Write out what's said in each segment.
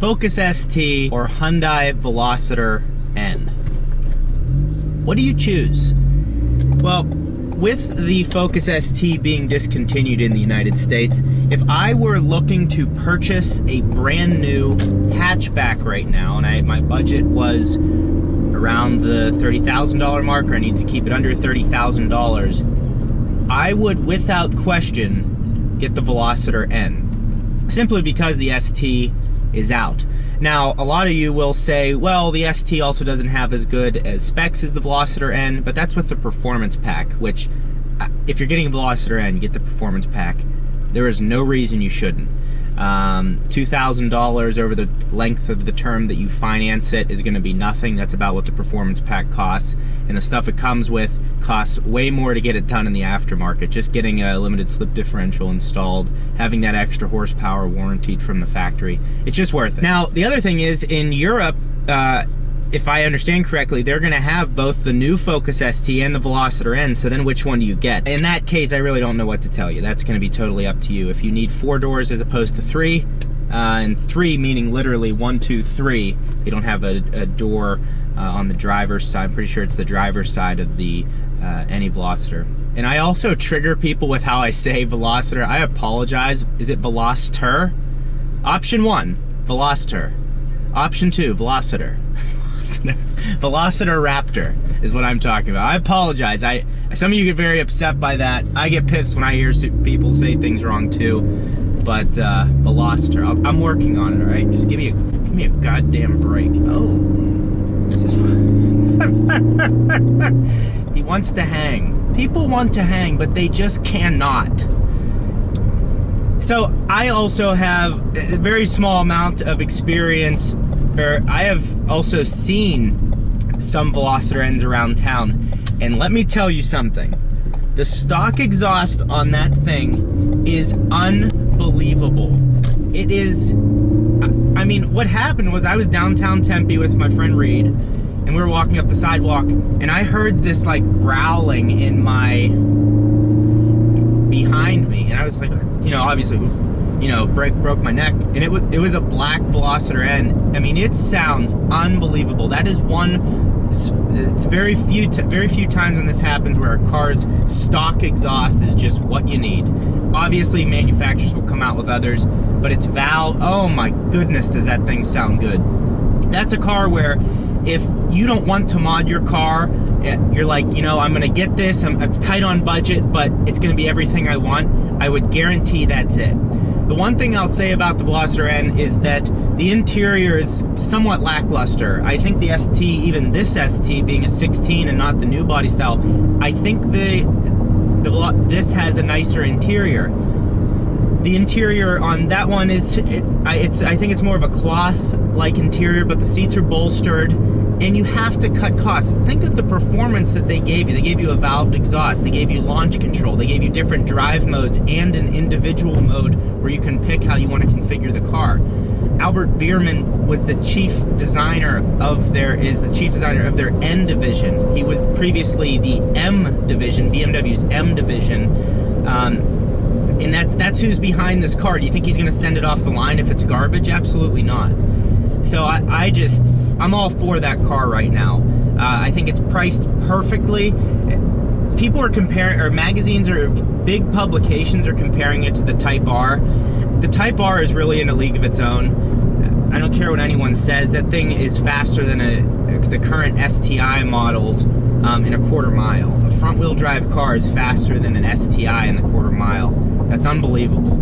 Focus ST or Hyundai Veloster N. What do you choose? Well, with the Focus ST being discontinued in the United States, if I were looking to purchase a brand new hatchback right now, and my budget was around the $30,000 mark, or I need to keep it under $30,000, I would, without question, get the Veloster N. Simply because the ST is out. Now, a lot of you will say, well, the ST also doesn't have as good as specs as the Veloster N, but that's with the performance pack, which, if you're getting a Veloster N, you get the performance pack. There is no reason you shouldn't. $2,000 over the length of the term that you finance it is going to be nothing. That's about what the performance pack costs, and the stuff it comes with costs way more to get it done in the aftermarket. Just getting a limited slip differential installed, having that extra horsepower warranted from the factory, it's just worth it. Now, the other thing is, in Europe, if I understand correctly, they're going to have both the new Focus ST and the Veloster N, so then which one do you get? In that case, I really don't know what to tell you. That's going to be totally up to you. If you need 4 doors as opposed to 3, and 3 meaning literally 1, 2, 3, you don't have a door on the driver's side. I'm pretty sure it's the driver's side of the any Veloster. And I also trigger people with how I say Veloster. I apologize. Is it Veloster? Option 1, Veloster. Option 2, Velociter. Velociter Raptor is what I'm talking about. I apologize. Some of you get very upset by that. I get pissed when I hear people say things wrong too. But Veloster, I'm working on it. All right, just give me a goddamn break. Oh, he wants to hang. People want to hang, but they just cannot. So I also have a very small amount of experience. I have also seen some Veloster N's around town, and let me tell you something. The stock exhaust on that thing is unbelievable. It is, I mean, what happened was I was downtown Tempe with my friend Reed, and we were walking up the sidewalk, and I heard this like growling in behind me, and I was like, you know, obviously, you know, broke my neck, and it was a black Veloster N. I mean, it sounds unbelievable. That is one. It's very few times when this happens where a car's stock exhaust is just what you need. Obviously, manufacturers will come out with others, but it's valve. Oh my goodness, does that thing sound good? That's a car where if you don't want to mod your car, you're like, you know, I'm gonna get this. It's tight on budget, but it's gonna be everything I want. I would guarantee that's it. The one thing I'll say about the Veloster N is that the interior is somewhat lackluster. I think the ST, even this ST being a 16 and not the new body style, I think this has a nicer interior. The interior on that one is, I think it's more of a cloth-like interior, but the seats are bolstered, and you have to cut costs. Think of the performance that they gave you. They gave you a valved exhaust, they gave you launch control, they gave you different drive modes and an individual mode where you can pick how you want to configure the car. Albert Bierman was the chief designer of their N division. He was previously the M division, BMW's M division. And that's who's behind this car. Do you think he's going to send it off the line if it's garbage? Absolutely not. So I'm all for that car right now. I think it's priced perfectly. People are comparing, or magazines or big publications are comparing it to the Type R. The Type R is really in a league of its own. I don't care what anyone says. That thing is faster than the current STI models in a quarter mile. A front-wheel drive car is faster than an STI in the quarter mile. That's unbelievable.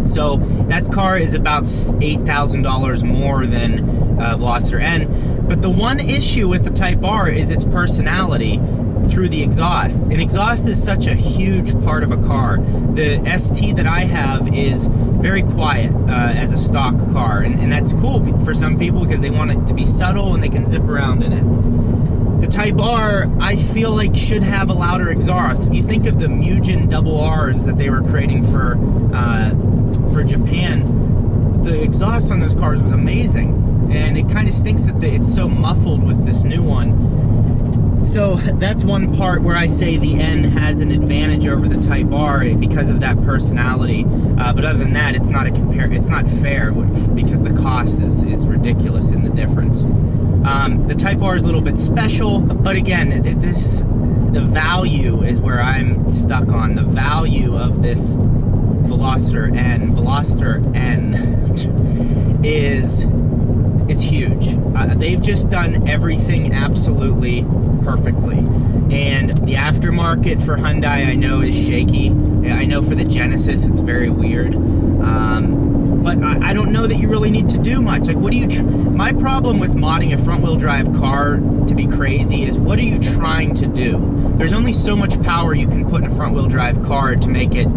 So that car is about $8,000 more than Veloster N. But the one issue with the Type R is its personality through the exhaust. And exhaust is such a huge part of a car. The ST that I have is very quiet as a stock car, and that's cool for some people because they want it to be subtle and they can zip around in it. The Type R, I feel like, should have a louder exhaust. If you think of the Mugen double Rs that they were creating for Japan, the exhaust on those cars was amazing. And it kind of stinks that it's so muffled with this new one. So that's one part where I say the N has an advantage over the Type R because of that personality. But other than that, it's not fair because the cost ridiculous in the difference. The Type R is a little bit special, but again, the value is where I'm stuck on. The value of this Veloster N is huge. They've just done everything absolutely perfectly. And the aftermarket for Hyundai, I know, is shaky. I know for the Genesis, it's very weird. But I don't know that you really need to do much. Like, what do you... My problem with modding a front-wheel drive car to be crazy is, what are you trying to do? There's only so much power you can put in a front-wheel drive car to make it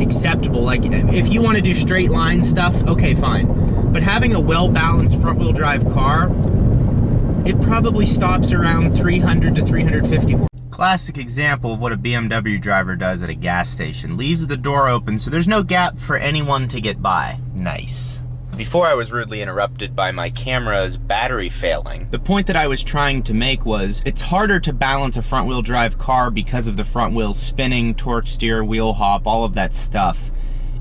acceptable. Like, if you want to do straight line stuff, okay, fine. But having a well-balanced front-wheel drive car, it probably stops around 300 to 350 horsepower. Classic example of what a BMW driver does at a gas station. Leaves the door open so there's no gap for anyone to get by. Nice. Before I was rudely interrupted by my camera's battery failing. The point that I was trying to make was, it's harder to balance a front-wheel drive car because of the front wheels spinning, torque steer, wheel hop, all of that stuff.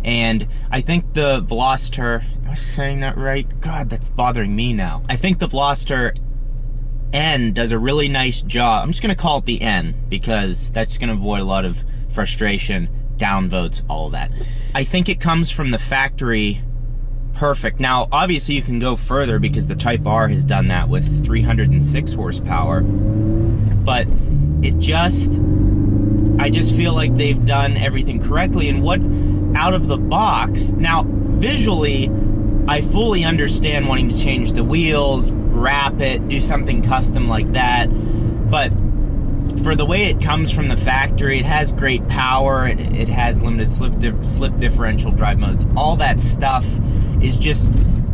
And I think the Veloster, am I saying that right? God, that's bothering me now. I think the Veloster N does a really nice job. I'm just gonna call it the N because that's gonna avoid a lot of frustration, downvotes, all of that. I think it comes from the factory perfect. Now, obviously you can go further because the Type R has done that with 306 horsepower, but I just feel like they've done everything correctly. And what, out of the box, now visually, I fully understand wanting to change the wheels, wrap it, do something custom like that, but for the way it comes from the factory, it has great power, it has limited slip differential drive modes, all that stuff is just,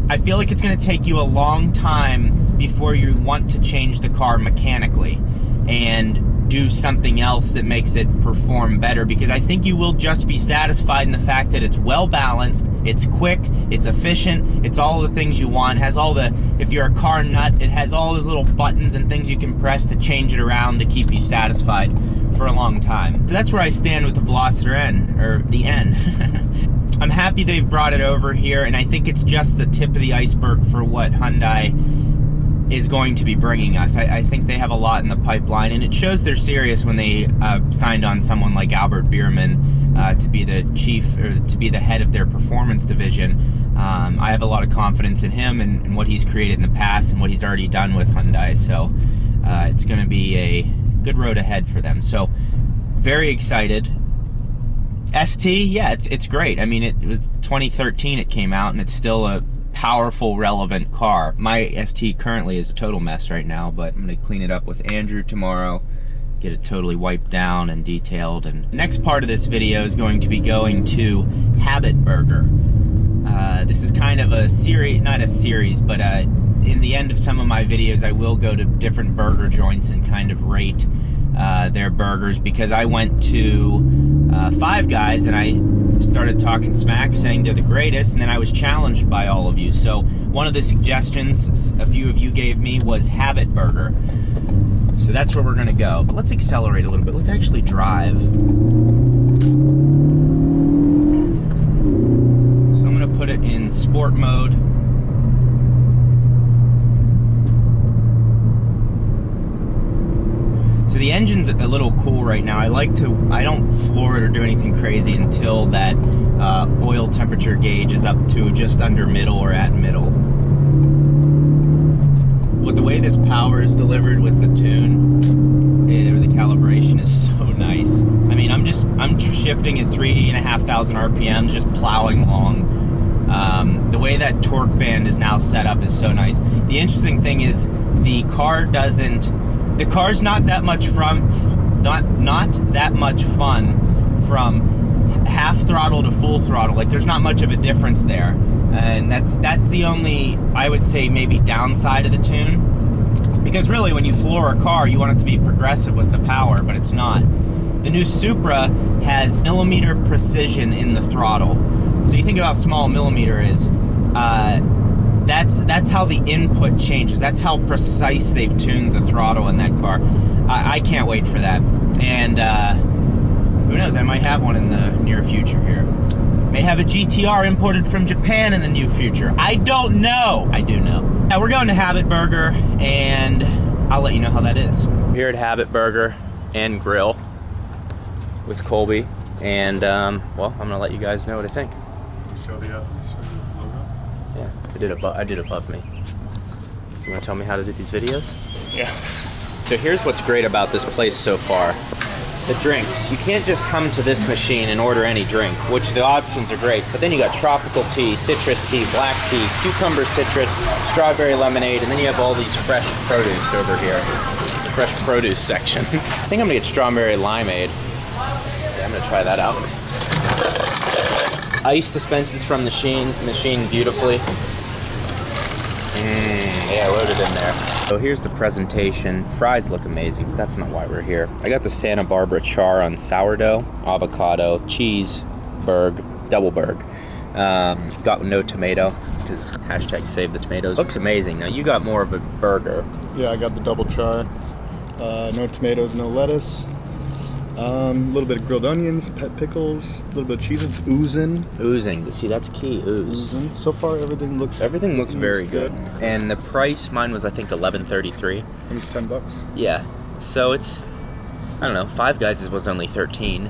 I feel like it's going to take you a long time before you want to change the car mechanically and do something else that makes it perform better, because I think you will just be satisfied in the fact that it's well balanced, it's quick, it's efficient, it's all the things you want, it has all the, if you're a car nut, it has all those little buttons and things you can press to change it around to keep you satisfied for a long time. So that's where I stand with the Veloster N, or the N. I'm happy they've brought it over here, and I think it's just the tip of the iceberg for what Hyundai is going to be bringing us. I think they have a lot in the pipeline, and it shows they're serious when they signed on someone like Albert Bierman to be the chief, or to be the head of their performance division. I have a lot of confidence in him and what he's created in the past and what he's already done with Hyundai, so it's going to be a good road ahead for them. So very excited. ST, yeah, it's great. I mean, it was 2013 it came out, and it's still a powerful, relevant car. My ST currently is a total mess right now, but I'm going to clean it up with Andrew tomorrow, get it totally wiped down and detailed. And the next part of this video is going to be going to Habit Burger. This is kind of a series, not a series, but in the end of some of my videos, I will go to different burger joints and kind of rate their burgers, because I went to Five Guys and I started talking smack, saying they're the greatest, and then I was challenged by all of you. So one of the suggestions a few of you gave me was Habit Burger. So that's where we're gonna go. But let's accelerate a little bit. Let's actually drive. So I'm gonna put it in sport mode. So the engine's a little cool right now. I don't floor it or do anything crazy until that oil temperature gauge is up to just under middle or at middle. With the way this power is delivered with the tune, or the calibration is so nice. I mean, I'm shifting at 3,500 RPMs, just plowing along. The way that torque band is now set up is so nice. The interesting thing is the car's not that much not that much fun from half throttle to full throttle. Like, there's not much of a difference there, and that's the only, I would say, maybe downside of the tune. Because really, when you floor a car, you want it to be progressive with the power, but it's not. The new Supra has millimeter precision in the throttle. So you think about how small a millimeter is. That's how the input changes. That's how precise they've tuned the throttle in that car. I can't wait for that. And who knows, I might have one in the near future here. May have a GTR imported from Japan in the near future. I don't know. I do know. Now we're going to Habit Burger, and I'll let you know how that is. We're here at Habit Burger and Grill with Colby, and well, I'm gonna let you guys know what I think. Show the logo. Yeah, I did above me. You wanna tell me how to do these videos? Yeah. So here's what's great about this place so far. The drinks. You can't just come to this machine and order any drink, which the options are great, but then you got tropical tea, citrus tea, black tea, cucumber citrus, strawberry lemonade, and then you have all these fresh produce over here. Fresh produce section. I think I'm gonna get strawberry limeade. Yeah, I'm gonna try that out. Ice dispenses from the machine beautifully. Yeah, loaded in there. So here's the presentation. Fries look amazing, but that's not why we're here. I got the Santa Barbara char on sourdough, avocado, cheese, double burg. Got no tomato, because hashtag save the tomatoes. Looks amazing. Now you got more of a burger. Yeah, I got the double char. No tomatoes, no lettuce. A little bit of grilled onions, pet pickles, a little bit of cheese. It's oozing. Oozing. See, that's key. Ooze. Oozing. So far, everything looks very good. And the price, mine was I think $11.33. It's $10. Yeah. So it's, I don't know. Five Guys was only 13.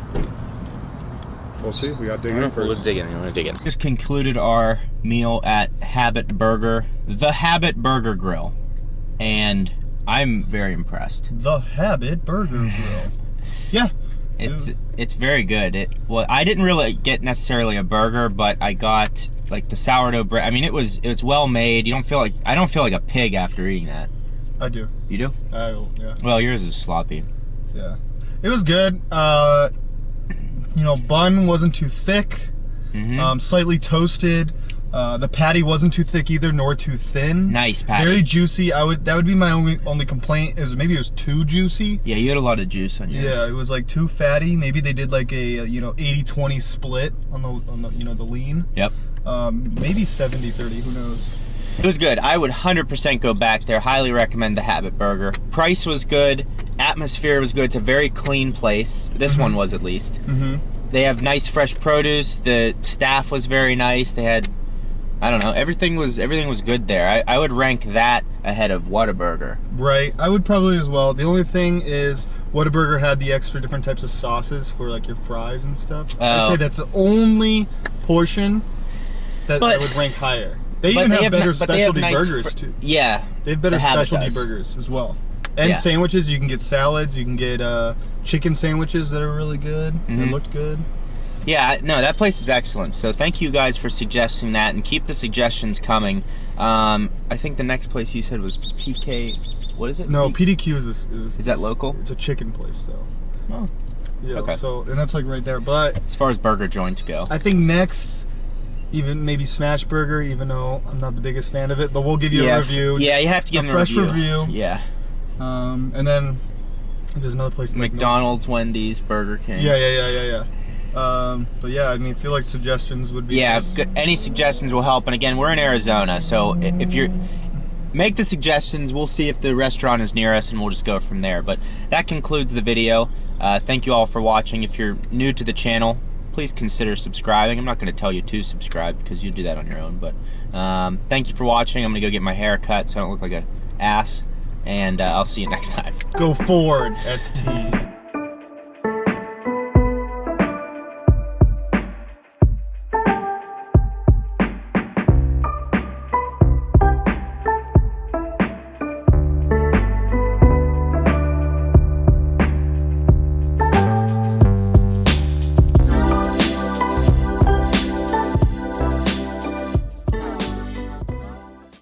We'll see. We got to dig in first. We'll dig in. You want to dig in? Just concluded our meal at Habit Burger, the Habit Burger Grill, and I'm very impressed. The Habit Burger Grill. Yeah. It's very good. Well, I didn't really get necessarily a burger, but I got like the sourdough bread. I mean, it was well made. I don't feel like a pig after eating that. I do. You do? Yeah. Well, yours is sloppy. Yeah. It was good. You know, bun wasn't too thick. Slightly toasted. The patty wasn't too thick either, nor too thin. Nice patty. Very juicy. That would be my only complaint, is maybe it was too juicy. Yeah, you had a lot of juice on yours. Yeah, it was like too fatty. Maybe they did like a 80-20 split on the the lean. Yep. Maybe 70-30. Who knows? It was good. I would 100% go back there. Highly recommend the Habit Burger. Price was good. Atmosphere was good. It's a very clean place. This one was, at least. They have nice fresh produce. The staff was very nice. They had, I don't know, everything was good there. I would rank that ahead of Whataburger. Right, I would probably as well. The only thing is, Whataburger had the extra different types of sauces for like your fries and stuff. I'd say that's the only portion that I would rank higher. They even have better specialty burgers too. Yeah, they have better specialty burgers as well. And sandwiches. You can get salads. You can get chicken sandwiches that are really good. They looked good. Yeah, no, that place is excellent. So thank you guys for suggesting that, and keep the suggestions coming. I think the next place you said was PK. What is it? No, PDQ is that local? It's a chicken place though. Oh. Yeah. Okay. So, and that's like right there. But as far as burger joints go, I think next, even maybe Smash Burger, even though I'm not the biggest fan of it, but we'll give you a review. Yeah, you have to give them a fresh review. Yeah. And then there's another place. McDonald's, Wendy's, Burger King. Yeah. But yeah, I mean, I feel like suggestions would be nice. Any suggestions will help. And again, we're in Arizona, so if you're make the suggestions, we'll see if the restaurant is near us, and we'll just go from there. But that concludes the video. Thank you all for watching. If you're new to the channel, please consider subscribing. I'm not going to tell you to subscribe because you do that on your own. But thank you for watching. I'm going to go get my hair cut so I don't look like an ass. And I'll see you next time. Go forward, ST.